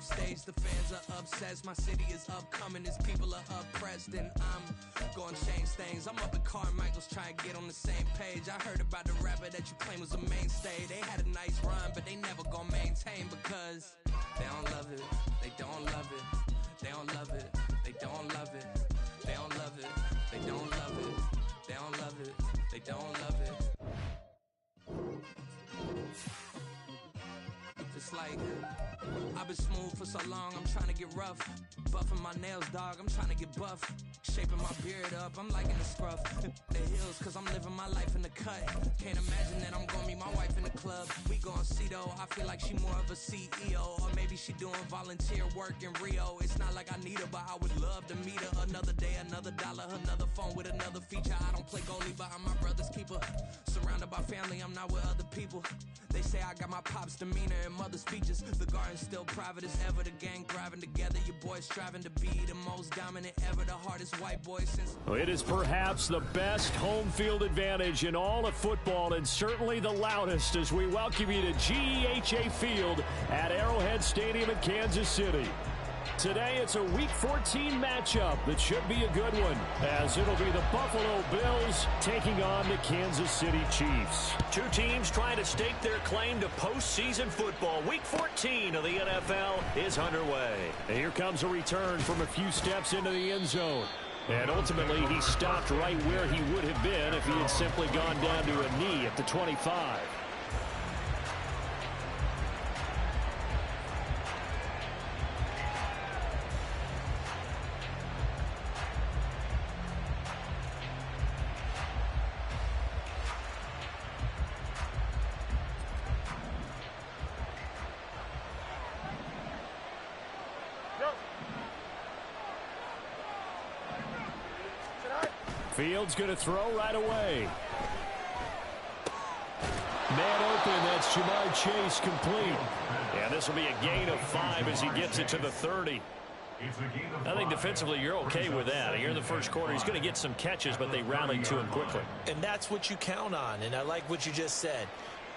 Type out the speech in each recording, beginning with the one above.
upstage, the fans are obsessed. My city is upcoming, his people are oppressed, and I'm gonna change things. I'm up at Carmichael's trying to get on the same page. I heard about the rapper that you claim was a mainstay. They had a nice run, but they never gonna maintain because they don't love it, they don't love it, they don't love it, they don't love it, they don't love it, they don't love it, they don't love it, they don't love it. It's like, I've been smooth for so long, I'm trying to get rough. Buffing my nails, dog, I'm trying to get buff. Shaping my beard up, I'm liking the scruff. The hills, cause I'm living my life in the cut. Can't imagine that I'm gonna meet my wife in the club. We gon' see though, I feel like she more of a CEO. Or maybe she doing volunteer work in Rio. It's not like I need her, but I would love to meet her. Another day, another dollar, another phone with another feature. I don't play goalie, but I'm my brother's keeper. Surrounded by family, I'm not with other people. They say I got my pop's demeanor and mother's features. The garden's still private as ever. The gang thriving together. Your boys striving to be the most dominant ever. The hardest white boy since. It is perhaps the best home field advantage in all of football, and certainly the loudest, as we welcome you to GEHA Field at Arrowhead Stadium in Kansas City. Today it's a Week 14 matchup that should be a good one, as it'll be the Buffalo Bills taking on the Kansas City Chiefs. Two teams trying to stake their claim to postseason football. Week 14 of the NFL is underway. And here comes a return from a few steps into the end zone. And ultimately he stopped right where he would have been if he had simply gone down to a knee at the 25. Fields going to throw right away. Man open, that's Jamar Chase complete. And this will be a gain of 5 as he gets it to the 30. I think defensively you're okay with that. Here in the first quarter, he's going to get some catches, but they rallied to him quickly. And that's what you count on, and I like what you just said.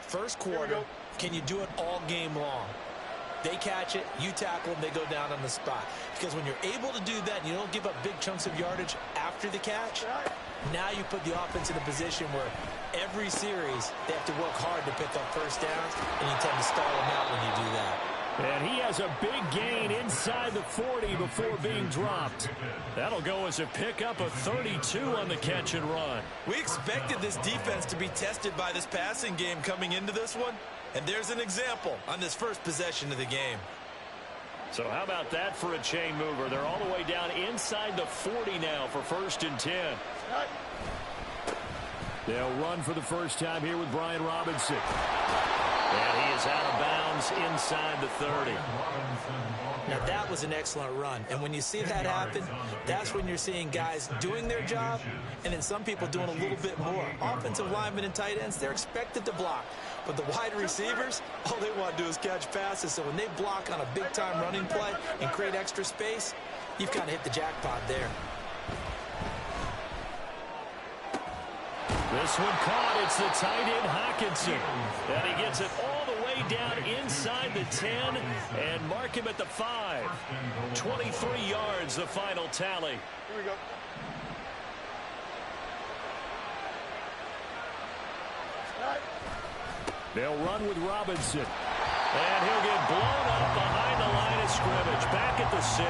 First quarter, can you do it all game long? They catch it, you tackle them, they go down on the spot. Because when you're able to do that and you don't give up big chunks of yardage after the catch, now you put the offense in a position where every series they have to work hard to pick up first downs, and you tend to stall them out when you do that. And he has a big gain inside the 40 before being dropped. That'll go as a pickup of 32 on the catch and run. We expected this defense to be tested by this passing game coming into this one. And there's an example on this first possession of the game. So how about that for a chain mover? They're all the way down inside the 40 now for 1st and 10. They'll run for the first time here with Brian Robinson. And he is out of bounds inside the 30. Now that was an excellent run. And when you see that happen, that's when you're seeing guys doing their job and then some people doing a little bit more. Offensive linemen and tight ends, they're expected to block. But the wide receivers, all they want to do is catch passes. So when they block on a big-time running play and create extra space, you've kind of hit the jackpot there. This one caught. It's the tight end Hockenson. And he gets it all the way down inside the 10 and mark him at the 5. 23 yards, the final tally. Here we go. They'll run with Robinson. And he'll get blown up behind the line of scrimmage. Back at the 6.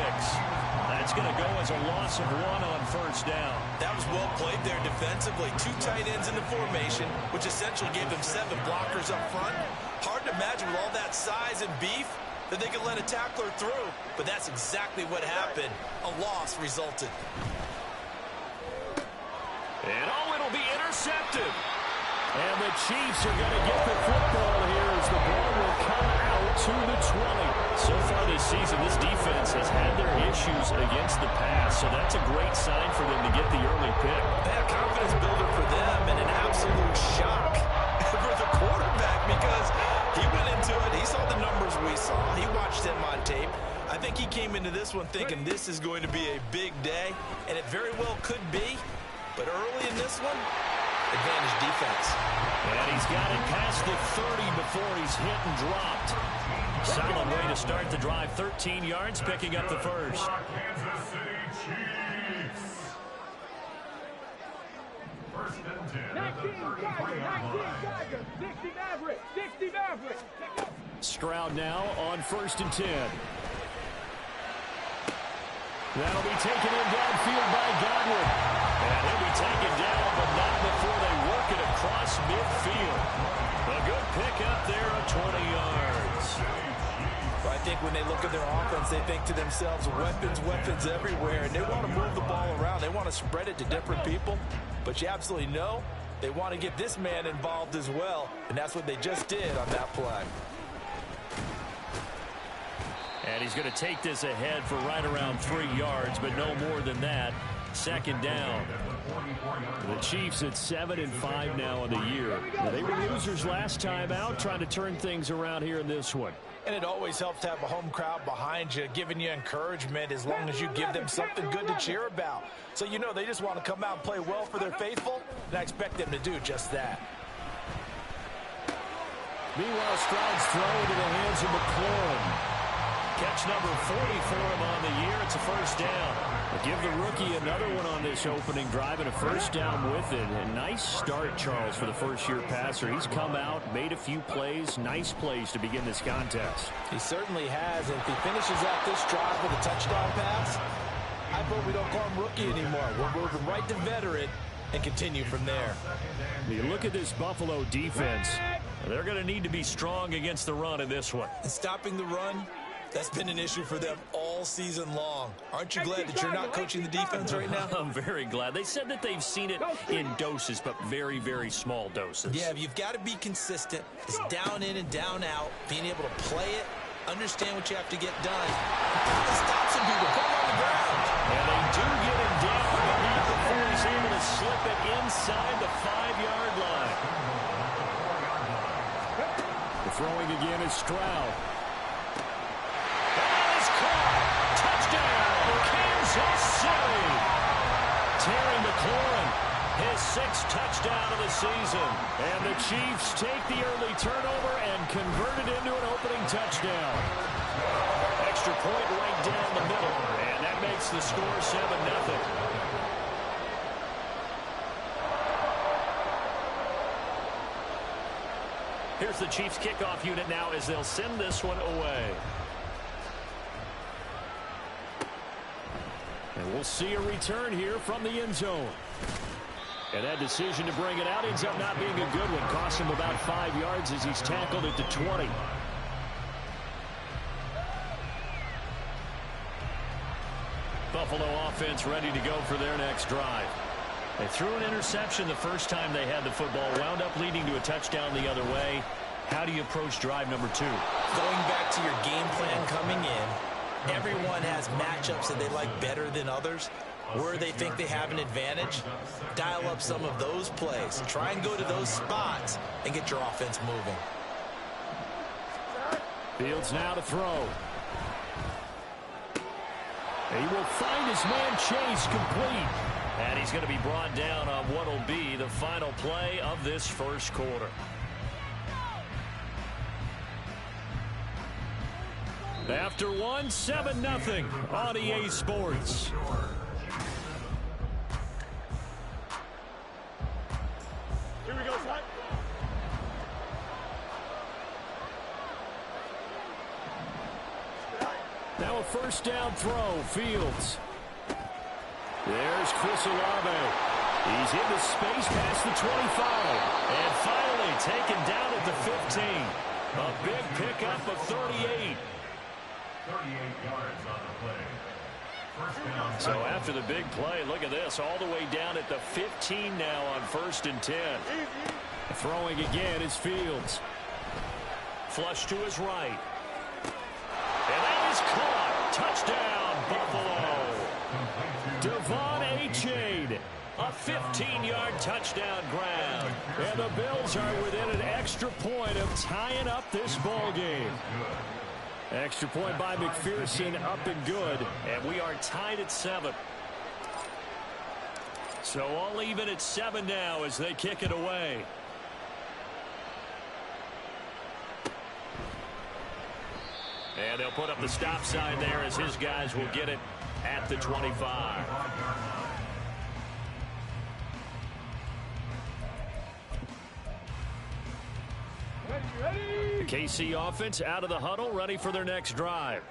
That's going to go as a loss of 1 on first down. That was well played there defensively. 2 tight ends in the formation, which essentially gave them 7 blockers up front. Hard to imagine with all that size and beef that they could let a tackler through. But that's exactly what happened. A loss resulted. And it'll be intercepted. And the Chiefs are going to get the football here as the ball will come out to the 20. So far this season, this defense has had their issues against the pass, so that's a great sign for them to get the early pick. That confidence builder for them and an absolute shock for the quarterback because he went into it. He saw the numbers we saw. He watched them on tape. I think he came into this one thinking this is going to be a big day, and it very well could be. But early in this one, advantage defense. And he's got it past the 30 before he's hit and dropped. Solid way to start the drive. 13 yards, picking up the first. Kansas City Chiefs. First and 10 at the 33-yard line. 60 Maverick. 60 Maverick. Stroud now on 1st and 10. That'll be taken in downfield by Godwin. And he'll be taken down, but not before they work it across midfield. A good pickup there of 20 yards. But I think when they look at their offense, they think to themselves, weapons, weapons everywhere, and they want to move the ball around. They want to spread it to different people, but you absolutely know they want to get this man involved as well, and that's what they just did on that play. And he's going to take this ahead for right around 3 yards, but no more than that. Second down. The Chiefs at 7-5 now in the year. They were losers last time out, trying to turn things around here in this one. And it always helps to have a home crowd behind you, giving you encouragement as long as you give them something good to cheer about. So you know they just want to come out and play well for their faithful, and I expect them to do just that. Meanwhile, Stroud's throw into the hands of McLaurin. Catch number 40 for him on the year. It's a first down. Give the rookie another one on this opening drive and a first down with it. A nice start, Charles, for the first-year passer. He's come out, made a few plays, nice plays to begin this contest. He certainly has, and if he finishes out this drive with a touchdown pass, I vote we don't call him rookie anymore. We'll move him right to veteran and continue from there. You look at this Buffalo defense. They're going to need to be strong against the run in this one. And stopping the run, that's been an issue for them all season long. Aren't you glad that you're not coaching the defense right now? I'm very glad. They said that they've seen it in doses, but very, very small doses. Yeah, you've got to be consistent. It's down in and down out, being able to play it, understand what you have to get done. Stop some people, put them on the ground. And they do get him down, but not before he's able to slip it inside the 5-yard line. The throwing again is Stroud. Kansas City. Terry McLaurin, his 6th touchdown of the season. And the Chiefs take the early turnover and convert it into an opening touchdown. Extra point right down the middle, and that makes the score 7-0. Here's the Chiefs kickoff unit now as they'll send this one away. And we'll see a return here from the end zone. And that decision to bring it out ends up not being a good one. Cost him about 5 yards as he's tackled at the 20. Buffalo offense ready to go for their next drive. They threw an interception the first time they had the football, wound up leading to a touchdown the other way. How do you approach drive number 2? Going back to your game plan coming in, everyone has matchups that they like better than others. Where they think they have an advantage, dial up some of those plays. Try and go to those spots and get your offense moving. Fields now to throw. He will find his man Chase complete. And he's going to be brought down on what will be the final play of this first quarter. After 7-0 on EA Sports. Here we go, son. Now a first down throw. Fields. There's Chris Olave. He's into space past the 25. And finally taken down at the 15. A big pickup of 38. 38 yards on the play. First down. So after the big play, look at this. All the way down at the 15 now on 1st and 10. Throwing again is Fields. Flush to his right. And that is caught. Touchdown, Buffalo. Devon Achane. A 15-yard touchdown grab. And the Bills are within an extra point of tying up this ball game. Extra point by McPherson, up and good. And we are tied at 7. So all even at 7 now as they kick it away. And they'll put up the stop sign there as his guys will get it at the 25. The KC offense out of the huddle, ready for their next drive.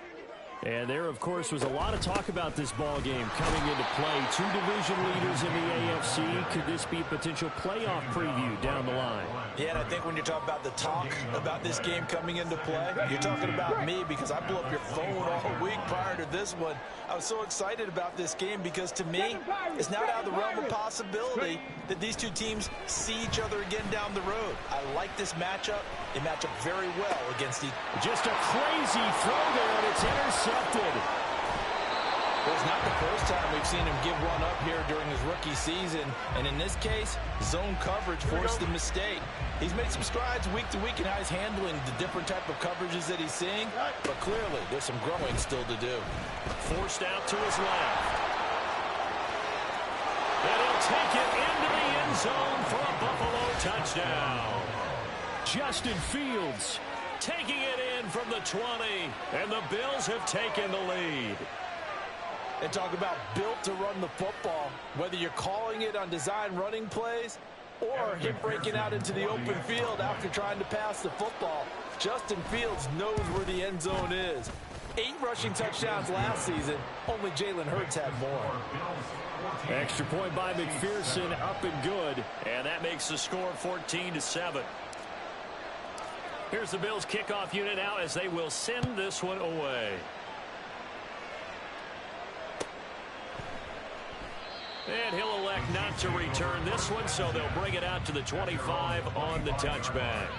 And there, of course, was a lot of talk about this ball game coming into play. Two division leaders in the AFC. Could this be a potential playoff preview down the line? Yeah, and I think when you're talking about the talk about this game coming into play, you're talking about me because I blew up your phone all week prior to this one. I was so excited about this game because, to me, it's not out of the realm of possibility that these two teams see each other again down the road. I like this matchup. They match up very well against each other. Just a crazy throw there, and it's intercepted. Well, it's not the first time we've seen him give one up here during his rookie season. And in this case, zone coverage forced the mistake. He's made some strides week to week in how he's handling the different type of coverages that he's seeing. But clearly, there's some growing still to do. Forced out to his left. And he'll take it into the end zone for a Buffalo touchdown. Justin Fields taking it in from the 20, and the Bills have taken the lead. And talk about built to run the football, whether you're calling it on design running plays or him breaking out into the open field after trying to pass the football. Justin Fields knows where the end zone is. 8 rushing touchdowns last season. Only Jalen Hurts had more. Extra point by McPherson, up and good. And that makes the score 14-7. Here's the Bills kickoff unit now as they will send this one away. And he'll elect not to return this one, so they'll bring it out to the 25 on the touchback.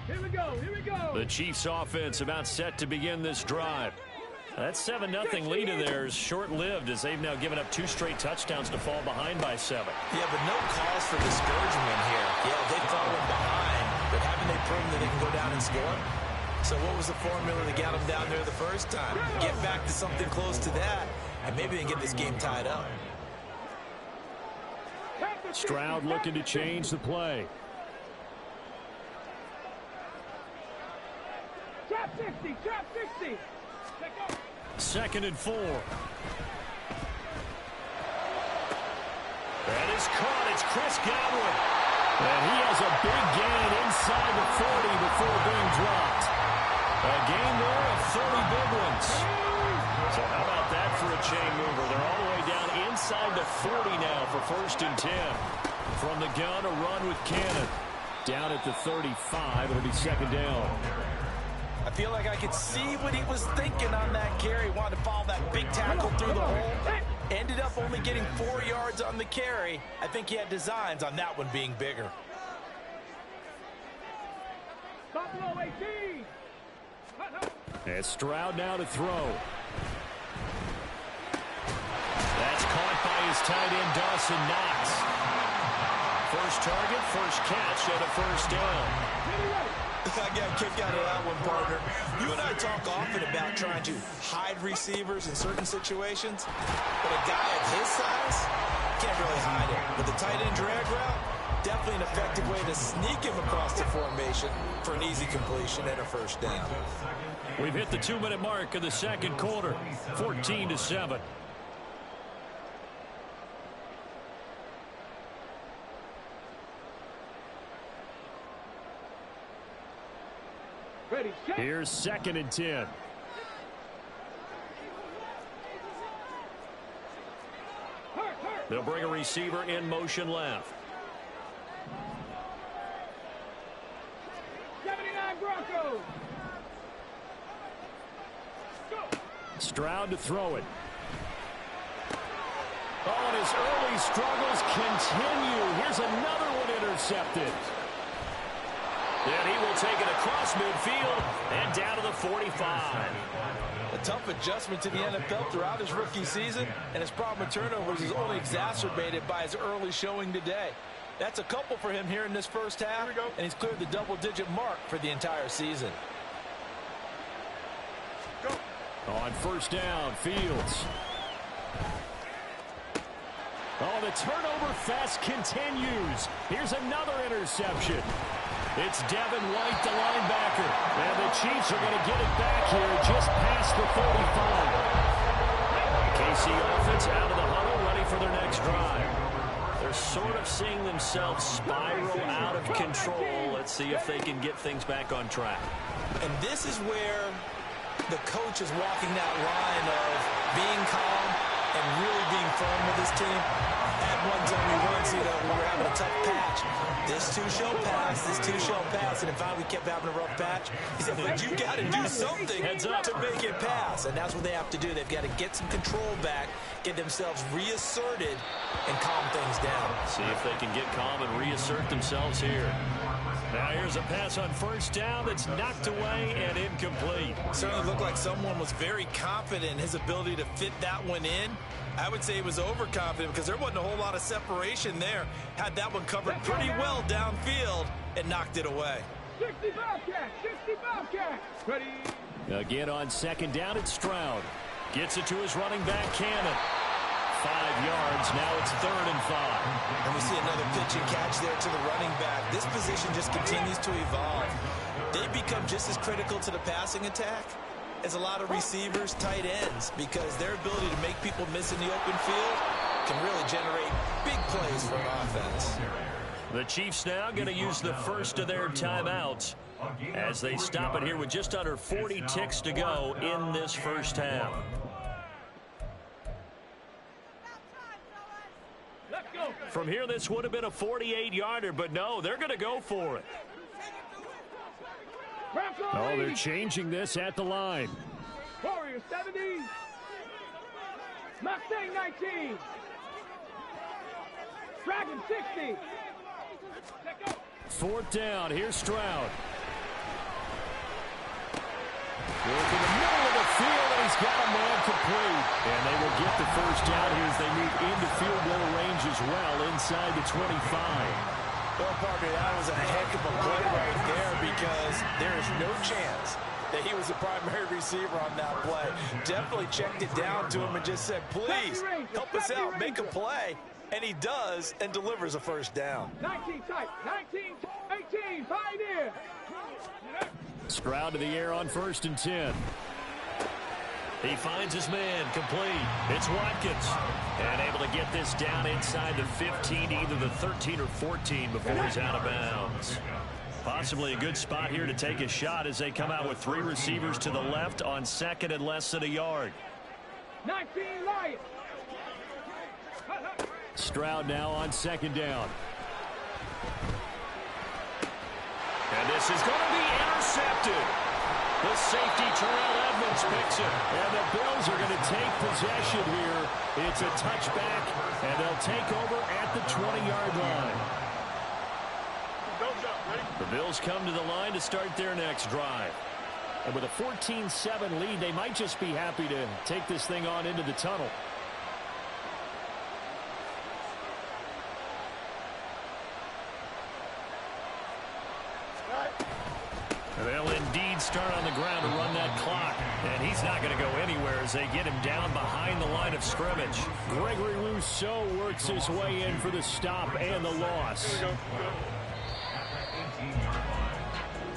Here we go, here we go. The Chiefs offense about set to begin this drive. That 7-0 lead of theirs short-lived as they've now given up 2 straight touchdowns to fall behind by 7. Yeah, but no cause for discouragement here. Yeah, they've fallen behind, but haven't they proven that they can go down and score? So what was the formula that got them down there the first time? Get back to something close to that, and maybe they can get this game tied up. Stroud looking to change the play. Trap 60, trap 60. 2nd and 4. That is caught. It's Chris Godwin. And he has a big gain inside the 40 before being dropped. A gain there of 30 big ones. So how about that for a chain mover? They're all the way down inside the 40 now for 1st and 10. From the gun, a run with Cannon. Down at the 35, it'll be 2nd down. I feel like I could see what he was thinking on that carry. Wanted to follow that big tackle through the hole. Ended up only getting 4 yards on the carry. I think he had designs on that one being bigger. Buffalo 18. And Stroud now to throw. That's caught by his tight end, Dawson Knox. First target, first catch, and a 1st down. I got a kick out of that one, partner. You and I talk often about trying to hide receivers in certain situations, but a guy of his size can't really hide it. But the tight end drag route, definitely an effective way to sneak him across the formation for an easy completion and a 1st down. We've hit the 2-minute mark of the 2nd quarter, 14-7. Ready, set. Here's 2nd and 10. They'll bring a receiver in motion left. 79 Broncos. Go. Stroud to throw it. Oh, and his early struggles continue. Here's another one intercepted. And he will take it across midfield and down to the 45. A tough adjustment to the NFL throughout his rookie season, and his problem with turnovers is only exacerbated by his early showing today. That's a couple for him here in this first half, and he's cleared the double-digit mark for the entire season. Go. On 1st down, Fields. Oh, the turnover fest continues. Here's another interception. It's Devin White, the linebacker. And the Chiefs are going to get it back here just past the 45. KC offense out of the huddle, ready for their next drive. They're sort of seeing themselves spiral out of control. Let's see if they can get things back on track. And this is where the coach is walking that line of being calm and really being firm with his team. At one zone, we were having a tough patch. This two shall pass, this two shall pass. And in fact, we kept having a rough patch. He said, but you got to do something to make it pass. And that's what they have to do. They've got to get some control back, get themselves reasserted, and calm things down. See if they can get calm and reassert themselves here. Now here's a pass on first down that's knocked away and incomplete. Certainly looked like someone was very confident in his ability to fit that one in. I would say he was overconfident because there wasn't a whole lot of separation there. Had that one covered pretty well downfield and knocked it away. 60 Bobcat, 60 Bobcat. Ready. Again on second down, it's Stroud. Gets it to his running back, Cannon. 5 yards, now it's 3rd and 5. And we see another pitch and catch there to the running back. This position just continues to evolve. They become just as critical to the passing attack as a lot of receivers, tight ends, because their ability to make people miss in the open field can really generate big plays for an offense. The Chiefs now going to use the first of their timeouts as they stop it here with just under 40 ticks to go in this first half. From here, this would have been a 48-yarder, but no, they're going to go for it. Oh, they're changing this at the line. Warriors 70. Mustang 19. Dragon 60. 4th down. Here's Stroud. Work in the middle of the field, and he's got a man complete. And they will get the first down here as they move into field goal range as well inside the 25. Well, partner, that was a heck of a play right there because there is no chance that he was the primary receiver on that play. Definitely checked it down to him and just said, please, help us out, make a play. And he does and delivers a first down. 19 tight, 19, 18, pioneer. Stroud to the air on 1st and 10. He finds his man, complete. It's Watkins. And able to get this down inside the 15, either the 13 or 14 before he's out of bounds. Possibly a good spot here to take a shot as they come out with 3 receivers to the left on 2nd and less than a yard. 19 Lions. Stroud now on 2nd down. And this is going to be intercepted. The safety, Terrell Edmonds, picks it. And the Bills are going to take possession here. It's a touchback, and they'll take over at the 20-yard line. The Bills come to the line to start their next drive. And with a 14-7 lead, they might just be happy to take this thing on into the tunnel. They'll indeed start on the ground to run that clock. And he's not going to go anywhere as they get him down behind the line of scrimmage. Gregory Rousseau works his way in for the stop and the loss.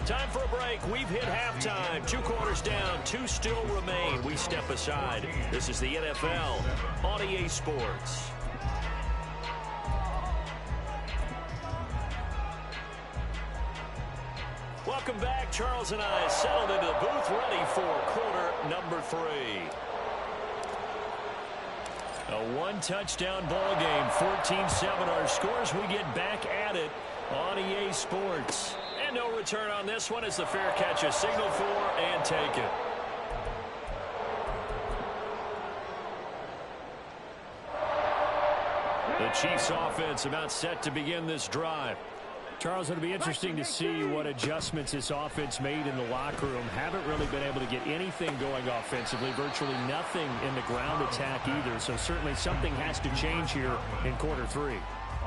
Time for a break. We've hit halftime. 2 quarters down. 2 still remain. We step aside. This is the NFL on EA Sports. Welcome back. Charles and I settled into the booth, ready for quarter number 3. A 1-touchdown ball game, 14-7 our scores. We get back at it on EA Sports. And no return on this one as the fair catch is signaled for and taken. The Chiefs offense about set to begin this drive. Charles, it'll be interesting to see what adjustments this offense made in the locker room. Haven't really been able to get anything going offensively, virtually nothing in the ground attack either. So certainly something has to change here in quarter 3.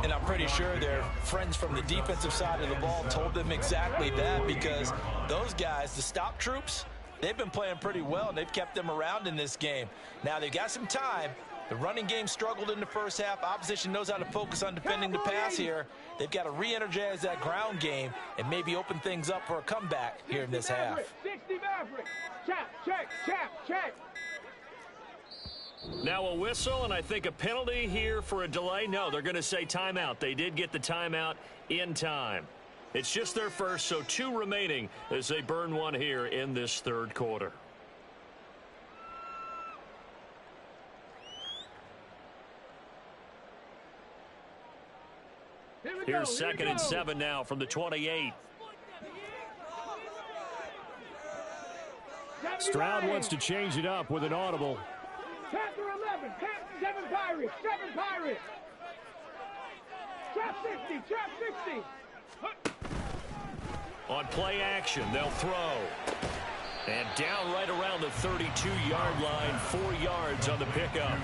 And I'm pretty sure their friends from the defensive side of the ball told them exactly that, because those guys, the stop troops, they've been playing pretty well, and they've kept them around in this game. Now they've got some time, The running game struggled in the first half. Opposition knows how to focus on defending the pass here. They've got to re-energize that ground game and maybe open things up for a comeback here in this half. 60 Maverick. Check. Now a whistle, and I think a penalty here for a delay. No, they're going to say timeout. They did get the timeout in time. It's just their first, so 2 remaining as they burn one here in this third quarter. Here's 2nd and 7 now from the 28. Stroud wants to change it up with an audible. Chapter 11, 7 Pirates. Trap 60. On play action, they'll throw. And down right around the 32-yard line, 4 yards on the pickup.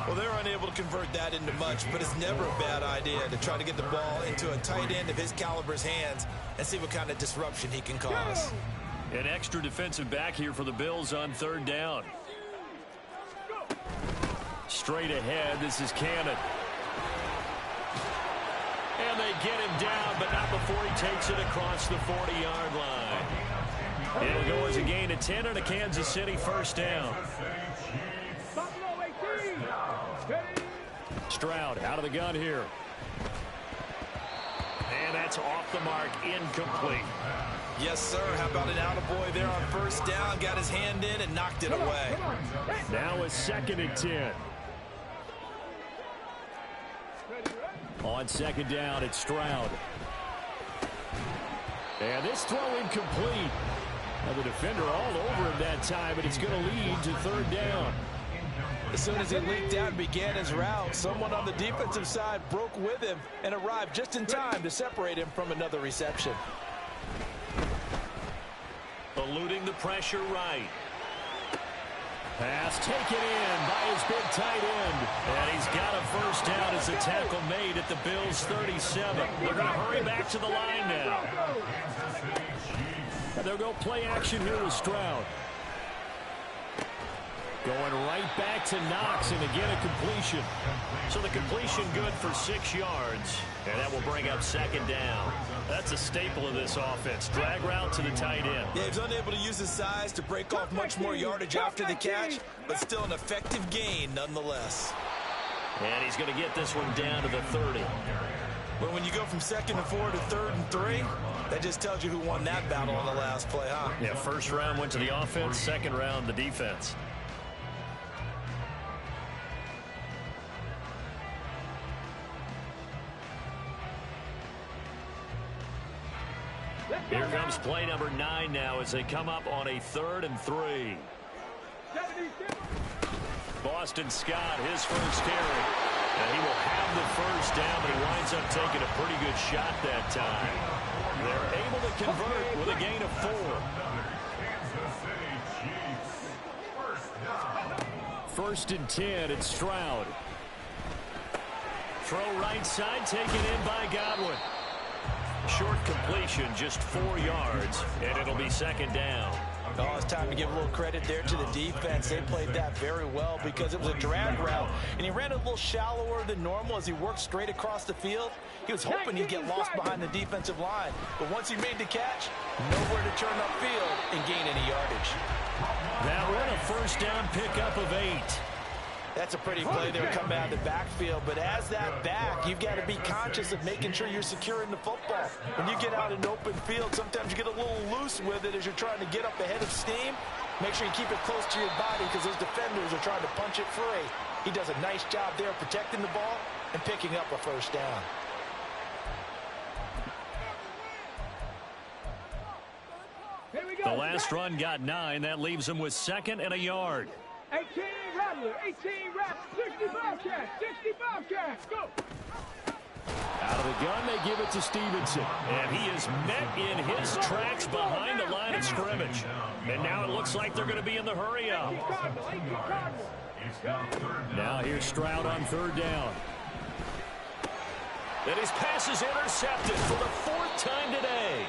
Well, they're unable to convert that into much, but it's never a bad idea to try to get the ball into a tight end of his caliber's hands and see what kind of disruption he can cause. An extra defensive back here for the Bills on 3rd down. Straight ahead, this is Cannon. And they get him down, but not before he takes it across the 40-yard line. It'll go as a gain of 10 and a Kansas City first down. Stroud out of the gun here. And that's off the mark, incomplete. Yes, sir. How about an attaboy there on 1st down? Got his hand in and knocked it away. Now a 2nd and 10. On 2nd down, it's Stroud. And this throw incomplete. Now the defender all over him that time, but it's going to lead to 3rd down. As soon as he leaked out and began his route, someone on the defensive side broke with him and arrived just in time to separate him from another reception. Eluding the pressure right. Pass taken in by his big tight end. And he's got a first down as the tackle made at the Bills' 37. They're going to hurry back to the line now. And they'll go play action here with Stroud. Going right back to Knox, and again a completion. So the completion good for 6 yards, and that will bring up 2nd down. That's a staple of this offense. Drag route to the tight end. Yeah, he's unable to use his size to break off much more yardage after the catch, but still an effective gain nonetheless. And he's going to get this one down to the 30. But when you go from 2nd and 4 to 3rd and 3, that just tells you who won that battle on the last play, huh? Yeah, first round went to the offense, second round the defense. Here comes play number 9 now as they come up on a 3rd and 3. Boston Scott, his first carry. And he will have the first down, but he winds up taking a pretty good shot that time. They're able to convert with a gain of 4. 1st and 10, it's Stroud. Throw right side, taken in by Godwin. Short completion, just 4 yards, and it'll be 2nd down. Oh, it's time to give a little credit there to the defense. They played that very well because it was a drag route, and he ran a little shallower than normal as he worked straight across the field. He was hoping he'd get lost behind the defensive line, but once he made the catch, nowhere to turn upfield and gain any yardage. That one a first down pickup of 8. That's a pretty play there coming out of the backfield, but as that back, you've got to be conscious of making sure you're securing the football. When you get out in open field, sometimes you get a little loose with it as you're trying to get up ahead of steam. Make sure you keep it close to your body because those defenders are trying to punch it free. He does a nice job there protecting the ball and picking up a first down. The last run got 9. That leaves him with 2nd and a yard. 18 Rattler, 18 Rattler, 65 catch, 65 catch, go! Out of the gun, they give it to Stevenson. And he is met in his tracks behind the line of scrimmage. And now it looks like they're going to be in the hurry up. Now here's Stroud on 3rd down. And his pass is intercepted for the 4th time today.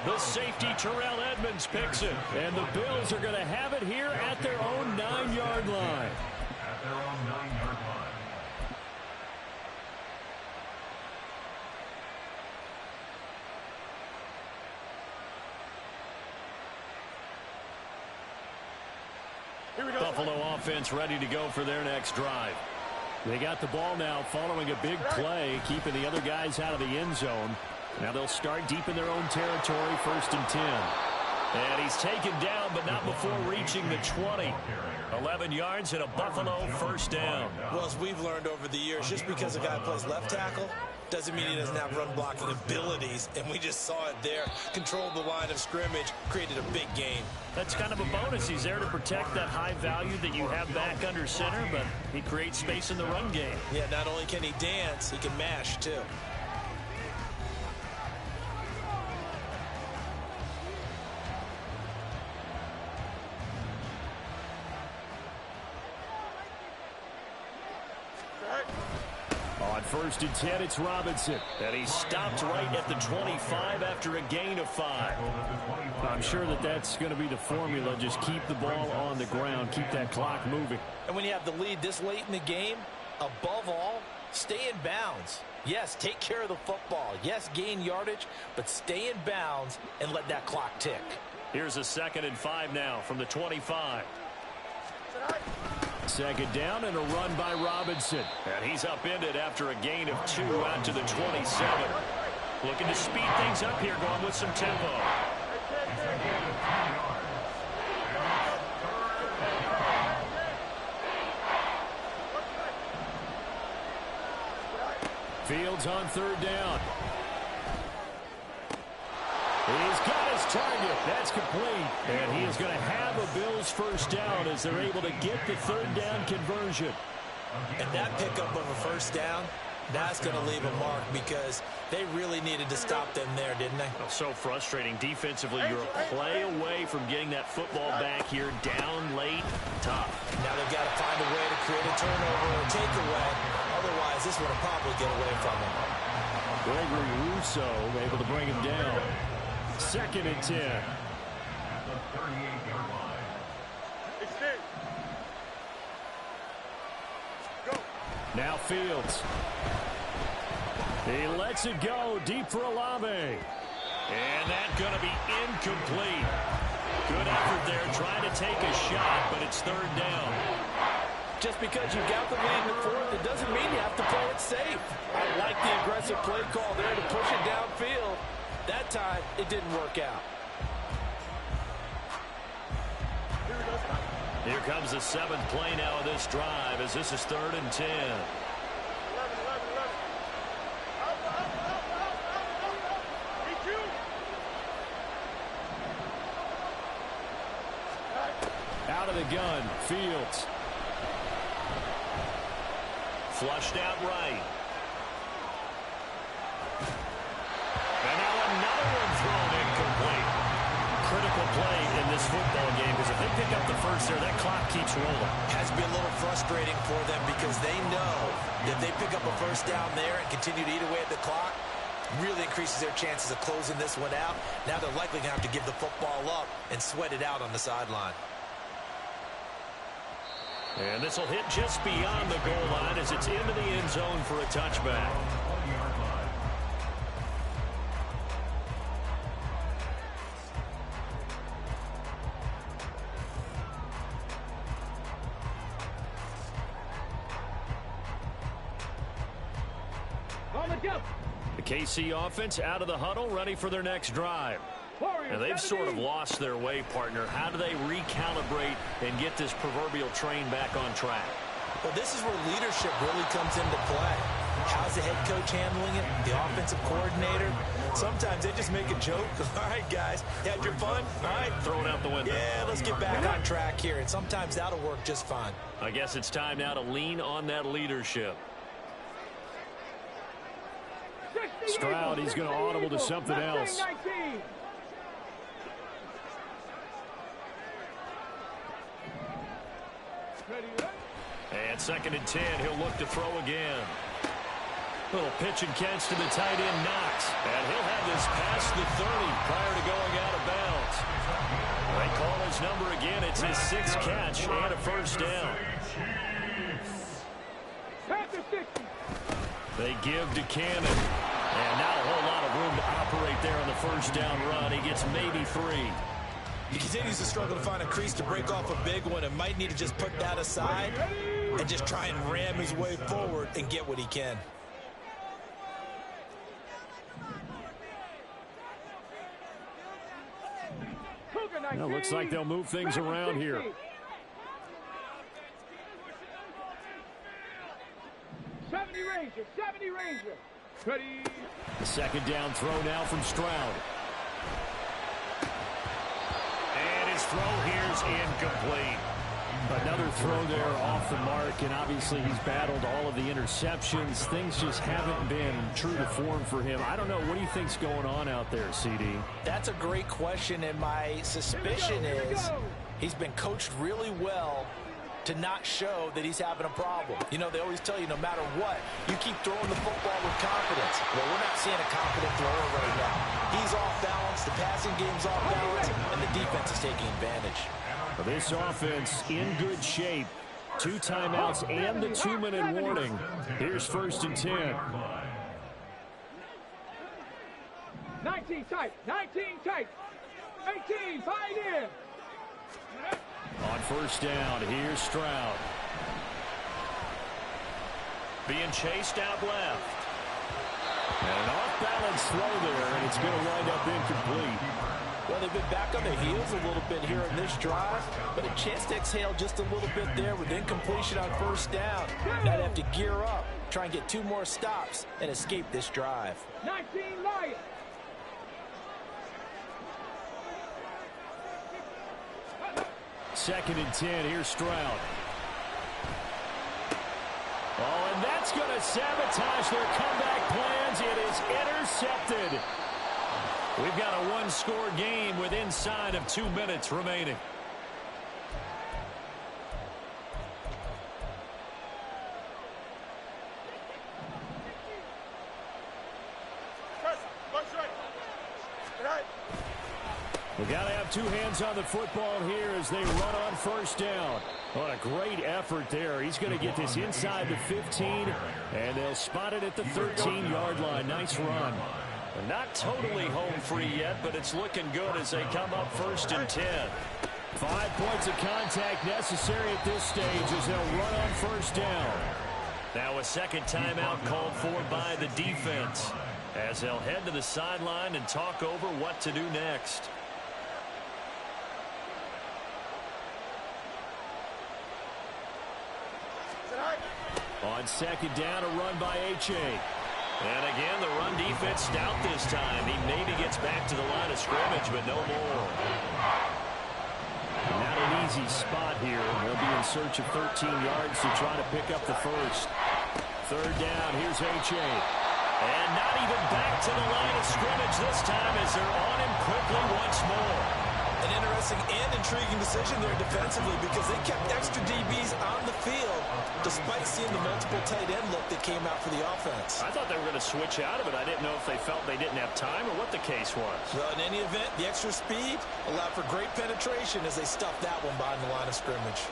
The safety, Terrell Edmonds, picks it. And the Bills are going to have it here at their own 9-yard line. at their own 9-yard line. Buffalo offense ready to go for their next drive. They got the ball now following a big play, keeping the other guys out of the end zone. Now they'll start deep in their own territory, 1st and 10. And he's taken down, but not before reaching the 20. 11 yards and a Buffalo first down. Well, as we've learned over the years, just because a guy plays left tackle doesn't mean he doesn't have run blocking abilities, and we just saw it there. Controlled the line of scrimmage, created a big gain. That's kind of a bonus. He's there to protect that high value that you have back under center, but he creates space in the run game. Yeah, not only can he dance, he can mash too. On 1st and 10, it's Robinson. And he stopped right at the 25 after a gain of 5. I'm sure that's going to be the formula. Just keep the ball on the ground. Keep that clock moving. And when you have the lead this late in the game, above all, stay in bounds. Yes, take care of the football. Yes, gain yardage, but stay in bounds and let that clock tick. Here's a 2nd and 5 now from the 25. 2nd down and a run by Robinson. And he's upended after a gain of 2 out to the 27. Looking to speed things up here, going with some tempo. Fields on 3rd down. He's got his target. That's complete. And he is going to have a Bills first down as they're able to get the 3rd down conversion. And that pickup of a first down, that's going to leave a mark because they really needed to stop them there, didn't they? So frustrating. Defensively, you're a play away from getting that football back here down late. Tough. Now they've got to find a way to create a turnover or takeaway. Otherwise, this one will probably get away from them. Gregory Rousseau able to bring him down. 2nd and 10. At the 38-yard line. Now Fields. He lets it go deep for Olave. And that's going to be incomplete. Good effort there trying to take a shot, but it's 3rd down. Just because you got the lead in the 4th, it doesn't mean you have to play it safe. I like the aggressive play call there to push it downfield. That time, it didn't work out. Here comes the 7th play now of this drive as this is 3rd and 10. Out of the gun, Fields. Flushed out right. And now another one thrown incomplete. Critical play in this football game because if they pick up the first there, that clock keeps rolling. Has to be a little frustrating for them because they know that if they pick up a first down there and continue to eat away at the clock, really increases their chances of closing this one out. Now they're likely going to have to give the football up and sweat it out on the sideline. And this will hit just beyond the goal line as it's into the end zone for a touchback. The KC offense out of the huddle, ready for their next drive. And they've sort of lost their way, partner. How do they recalibrate and get this proverbial train back on track? Well, this is where leadership really comes into play. How's the head coach handling it? The offensive coordinator? Sometimes they just make a joke. All right, guys, you had your fun? All right. Throw it out the window. Yeah, let's get back on track here. And sometimes that'll work just fine. I guess it's time now to lean on that leadership. Stroud, he's going to audible to something else. And 2nd and 10, he'll look to throw again. Little pitch and catch to the tight end, Knox. And he'll have this past the 30 prior to going out of bounds. They call his number again. It's his 6th catch and a first down. They give to Cannon. And not a whole lot of room to operate there on the first down run. He gets maybe 3. He continues to struggle to find a crease to break off a big one and might need to just put that aside and just try and ram his way forward and get what he can. Well, looks like they'll move things around here. Ranger, 70 Ranger. Ready. The second down throw now from Stroud. And his throw here's incomplete. Another throw there off the mark, and obviously he's battled all of the interceptions. Things just haven't been true to form for him. I don't know. What do you think's going on out there, CD? That's a great question, and my suspicion is he's been coached really well to not show that he's having a problem. You know, they always tell you no matter what, you keep throwing the football with confidence. Well, we're not seeing a confident thrower right now. He's off balance, the passing game's off balance, and the defense is taking advantage. This offense in good shape. 2 timeouts and the 2-minute warning. Here's 1st and 10. 19 tight, 19 tight. 18, fight in. On 1st down, here's Stroud. Being chased out left. And an off-balance throw there, and it's going to wind up incomplete. Well, they've been back on their heels a little bit here in this drive, but a chance to exhale just a little bit there with incompletion on 1st down. Now they have to gear up, try and get 2 more stops, and escape this drive. 19 Lions. Second and 10, here's Stroud. Oh, and that's going to sabotage their comeback plans. It is intercepted. We've got a 1-score game with inside of 2 minutes remaining. We've got to have 2 hands on the football here as they run on 1st down. What a great effort there. He's going to get this inside the 15, and they'll spot it at the 13-yard line. Nice run. Not totally home free yet, but it's looking good as they come up 1st and 10. 5 points of contact necessary at this stage as they'll run on 1st down. Now a second timeout called for by the defense as they'll head to the sideline and talk over what to do next. On 2nd down, a run by H.A. And again, the run defense stout this time. He maybe gets back to the line of scrimmage, but no more. Not an easy spot here. They'll be in search of 13 yards to try to pick up the first. 3rd down, here's H.A. And not even back to the line of scrimmage this time as they're on him quickly once more. An interesting and intriguing decision there defensively because they kept extra DBs on the field despite seeing the multiple tight end look that came out for the offense. I thought they were going to switch out of it. I didn't know if they felt they didn't have time or what the case was. Well, in any event, the extra speed allowed for great penetration as they stuffed that one behind the line of scrimmage.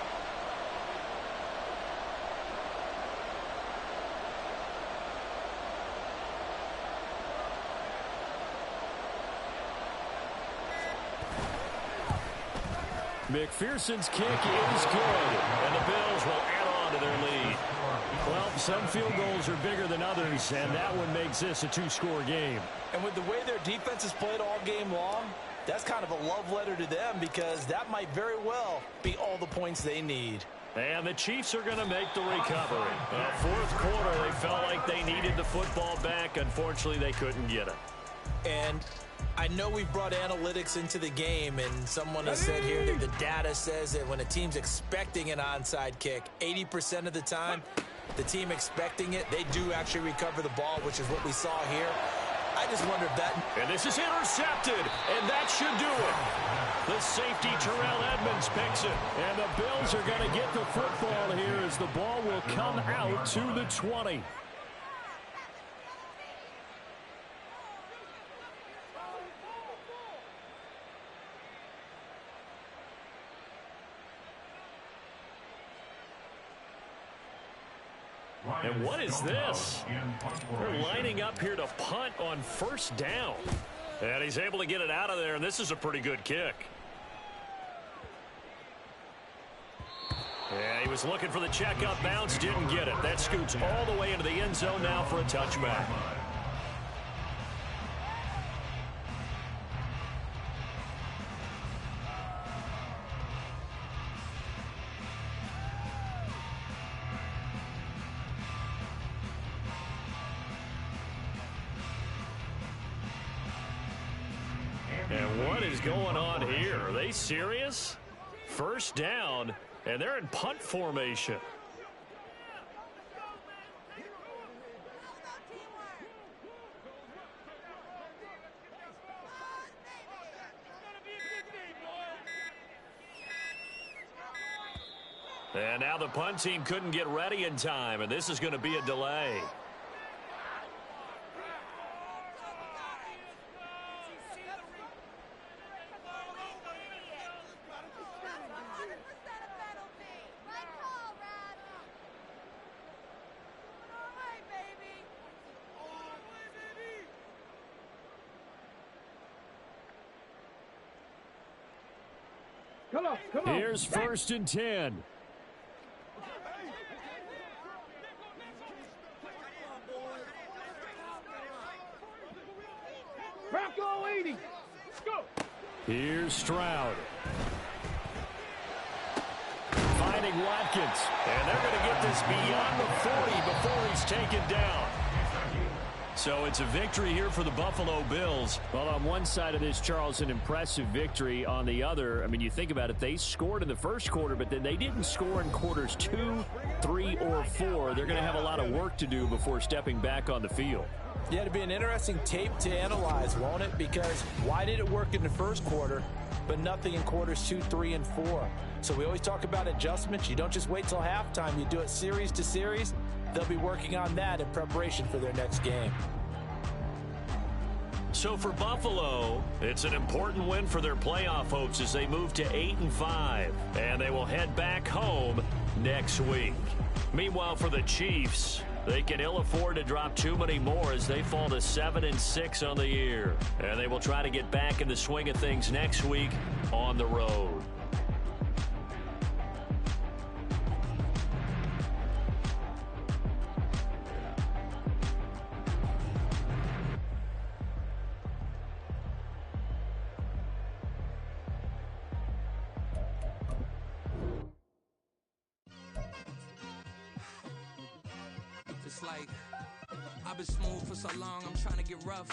McPherson's kick is good, and the Bills will add on to their lead. Well, some field goals are bigger than others, and that one makes this a 2-score game. And with the way their defense has played all game long, that's kind of a love letter to them because that might very well be all the points they need. And the Chiefs are going to make the recovery. 4th quarter, they felt like they needed the football back. Unfortunately, they couldn't get it. And I know we've brought analytics into the game, and someone has said here that the data says that when a team's expecting an onside kick, 80% of the time, the team expecting it, they do actually recover the ball, which is what we saw here. I just wonder if that... And this is intercepted, and that should do it. The safety, Terrell Edmonds, picks it. And the Bills are going to get the football here as the ball will come out to the 20. And what is this? They're lining up here to punt on first down. And he's able to get it out of there, and this is a pretty good kick. Yeah, he was looking for the checkup bounce, didn't get it. That scoots all the way into the end zone now for a touchback. And what is going on here? Are they serious? First down, and they're in punt formation. And now the punt team couldn't get ready in time, and this is going to be a delay. Come on. Here's first and 10. Bronco 80. Let's go. Here's Stroud. Finding Watkins. And they're going to get this beyond the 40 before he's taken down. So it's a victory here for the Buffalo Bills. Well, on one side of this, Charles, an impressive victory. On the other, I mean, you think about it, they scored in the first quarter, but then they didn't score in quarters 2, 3, or 4. They're going to have a lot of work to do before stepping back on the field. Yeah, it'll be an interesting tape to analyze, won't it? Because why did it work in the first quarter, but nothing in quarters 2, 3, and 4? So we always talk about adjustments. You don't just wait till halftime. You do it series to series. They'll be working on that in preparation for their next game. So for Buffalo, it's an important win for their playoff hopes as they move to 8-5, and they will head back home next week. Meanwhile, for the Chiefs, they can ill afford to drop too many more as they fall to 7-6 on the year, and they will try to get back in the swing of things next week on the road. It's like I've been smooth for so long, I'm trying to get rough.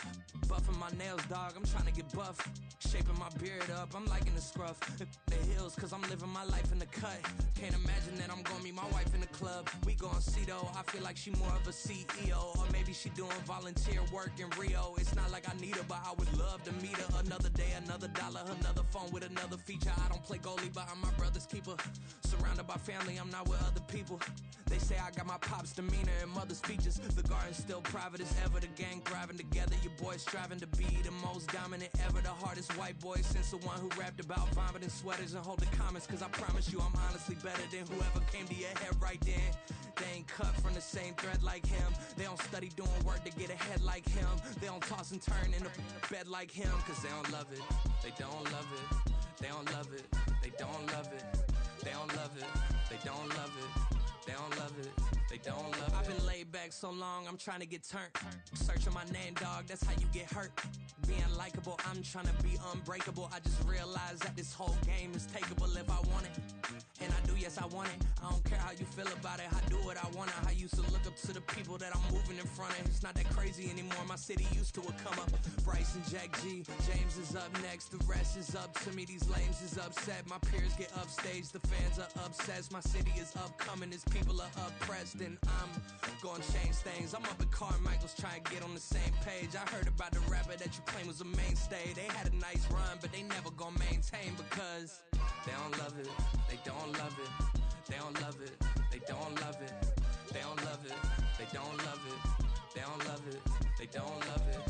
Buffing my nails, dog, I'm trying to get buff. Shaping my beard up, I'm liking the scruff. The hills, cause I'm living my life in the cut. Can't imagine that I'm gonna meet my wife in the club. We gon' see though, I feel like she more of a CEO. Or maybe she doing volunteer work in Rio. It's not like I need her, but I would love to meet her. Another day, another dollar, another phone with another feature. I don't play goalie, but I'm my brother's keeper. Surrounded by family, I'm not with other people. They say I got my pop's demeanor and mother's features. The garden's still private as ever, the gang thriving together. Your boys striving to be the most dominant ever. The hardest white boy since the one who rapped about vomiting sweaters and holding comments. Cause I promise you I'm honestly better than whoever came to your head right then. They ain't cut from the same thread like him. They don't study doing work to get ahead like him. They don't toss and turn in a bed like him. Cause they don't love it, they don't love it. They don't love it, they don't love it. They don't love it, they don't love it. They don't love it, they don't love it. I've been laid back so long, I'm trying to get turned. Searching my name, dog, that's how you get hurt. Being likable, I'm trying to be unbreakable. I just realized that this whole game is takeable if I want it. And I do, yes, I want it. I don't care how you feel about it, I do what I want it. I used to look up to the people that I'm moving in front of. It's not that crazy anymore, my city used to a come up. Bryce and Jack G, James is up next. The rest is up to me, these lames is upset. My peers get upstaged, the fans are obsessed. My city is upcoming, its people are oppressed. And I'm gonna change things. I'm up at Carmichael's trying to get on the same page. I heard about the rapper that you claim was a mainstay. They had a nice run, but they never gonna maintain because they don't love it, they don't love it, they don't love it, they don't love it, they don't love it, they don't love it, they don't love it, they don't love it.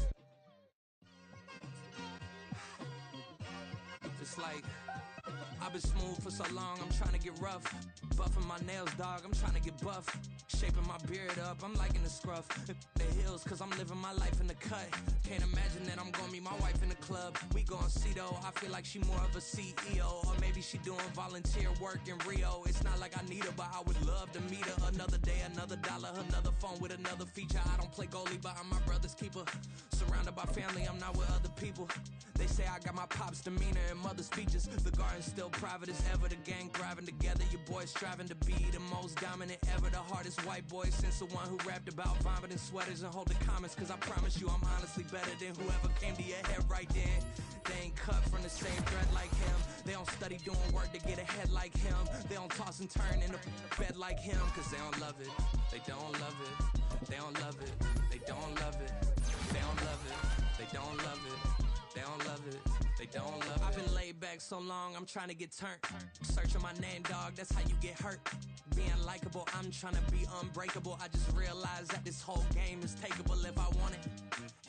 It's like I've been smooth for so long, I'm trying to get rough. Buffing my nails, dog, I'm trying to get buff. Shaping my beard up, I'm liking the scruff. The hills, cause I'm living my life in the cut. Can't imagine that I'm gonna meet my wife in the club. We gon' see though, I feel like she more of a CEO. Or maybe she doing volunteer work in Rio. It's not like I need her, but I would love to meet her. Another day, another dollar, another phone with another feature. I don't play goalie, but I'm my brother's keeper. Surrounded by family, I'm not with other people. They say I got my pop's demeanor and mother's features. The garden's still private as ever, the gang thriving together. Your boy striving to be the most dominant ever. The hardest white boy since the one who rapped about vomiting sweaters and holding comments. Cause I promise you I'm honestly better than whoever came to your head right then. They ain't cut from the same thread like him. They don't study doing work to get ahead like him. They don't toss and turn in the bed like him. Cause they don't love it, they don't love it. They don't love it, they don't love it. They don't love it, they don't love it. They don't love it, they don't love it. I've been laid back so long, I'm trying to get turned. Searching my name, dog, that's how you get hurt. Being likable, I'm trying to be unbreakable. I just realized that this whole game is takeable if I want it.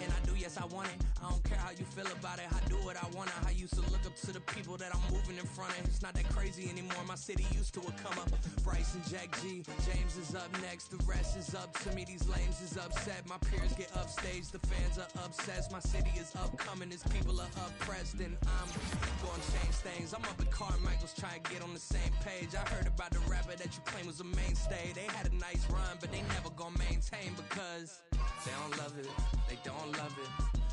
And I do, yes, I want it. I don't care how you feel about it. I do what I want. I used to look up to the people that I'm moving in front of. It's not that crazy anymore. My city used to it come up. Bryce and Jack G. James is up next. The rest is up to me. These lames is upset. My peers get upstaged. The fans are obsessed. My city is upcoming. As people are oppressed. And I'm gonna change things. I'm up at Carmichael's trying to get on the same page. I heard about the rapper that you claim was a mainstay. They had a nice run, but they never gonna maintain because they don't love it. They don't love it.